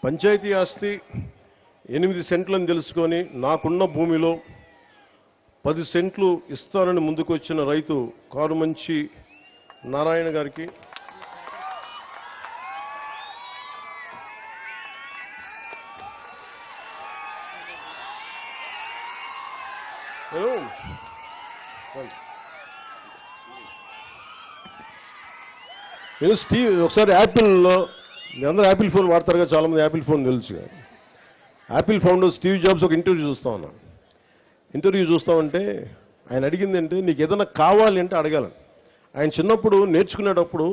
పంచాయతీ ఆస్తి 8 సెంట్లని తెలుసుకొని నాకున్న భూమిలో 10 సెంట్లు ఇస్తానని ముందుకొచ్చిన రైతు కారుమంచి నారాయణ గారికి నేను స్టీవ్ ఒకసారి యాపిల్లో అందరూ యాపిల్ ఫోన్ వాడతారు కదా, చాలామంది యాపిల్ ఫోన్ తెలుసు. యాపిల్ ఫౌండర్ స్టీవ్ జాబ్స్ ఒక ఇంటర్వ్యూ చూస్తా ఉన్నాను. ఇంటర్వ్యూ చూస్తామంటే ఆయన అడిగింది అంటే నీకు ఏదైనా కావాలి అంటే అడగాలని. ఆయన చిన్నప్పుడు నేర్చుకునేటప్పుడు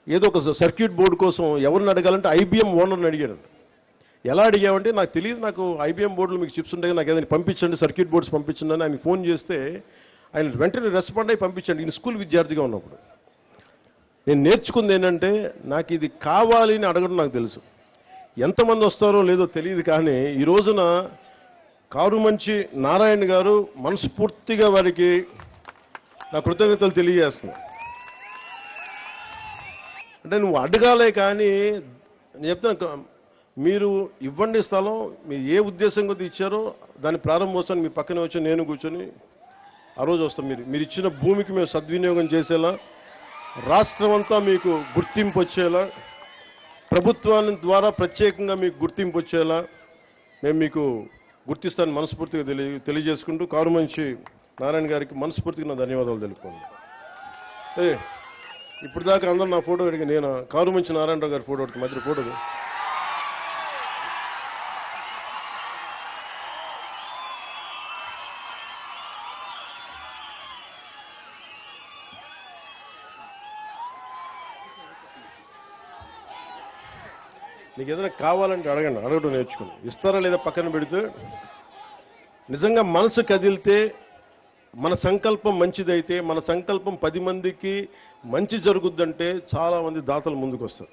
ఏదో ఒక సర్క్యూట్ బోర్డు కోసం ఎవరిని అడగాలంటే ఐబిఎం ఓనర్ని అడిగాడు. ఎలా అడిగామంటే నాకు తెలియదు, నాకు ఐబిఎం బోర్డులు మీకు చిప్స్ ఉంటాయి, నాకు ఏదైనా పంపించండి, సర్క్యూట్ బోర్డ్స్ పంపించండి అని ఆయన ఫోన్ చేస్తే ఆయన వెంటనే రెస్పాండ్ అయ్యి పంపించండి. ఈయన స్కూల్ విద్యార్థిగా ఉన్నప్పుడు. నేను నేర్చుకుంది ఏంటంటే నాకు ఇది కావాలి అని అడగడం నాకు తెలుసు. ఎంతమంది వస్తారో లేదో తెలియదు, కానీ ఈ రోజున కారుమంచి నారాయణ గారు మనస్ఫూర్తిగా వారికి నా కృతజ్ఞతలు తెలియజేస్తున్నా. అంటే నువ్వు అడగాలే కానీ నేను చెప్తున్నా, మీరు ఇవ్వండి స్థలం, మీరు ఏ ఉద్దేశం కొద్ది ఇచ్చారో దాని ప్రారంభోత్సవాన్ని మీ పక్కనే వచ్చి నేను కూర్చొని ఆ రోజు వస్తాం. మీరు ఇచ్చిన భూమికి మేము సద్వినియోగం చేసేలా, రాష్ట్రం అంతా మీకు గుర్తింపు వచ్చేలా, ప్రభుత్వాన్ని ద్వారా ప్రత్యేకంగా మీకు గుర్తింపు వచ్చేలా మేము మీకు గుర్తిస్తాను మనస్ఫూర్తిగా తెలియజేసుకుంటూ కారుమంచి నారాయణ గారికి మనస్ఫూర్తిగా నా ధన్యవాదాలు తెలుపుకోండి. ఇప్పుడు దాకా అందరూ నా ఫోటో అడిగి నేను కారుమంచి నారాయణరావు గారి ఫోటో అడిగి మధ్య ఫోటో నీకు ఏదైనా కావాలంటే అడగండి, అడగడం నేర్చుకోండి. ఇస్తారా లేదా పక్కన పెడితే నిజంగా మనసు కదిలితే, మన సంకల్పం మంచిదైతే, మన సంకల్పం 10 మందికి మంచి జరుగుద్దంటే చాలామంది దాతలు ముందుకు వస్తారు.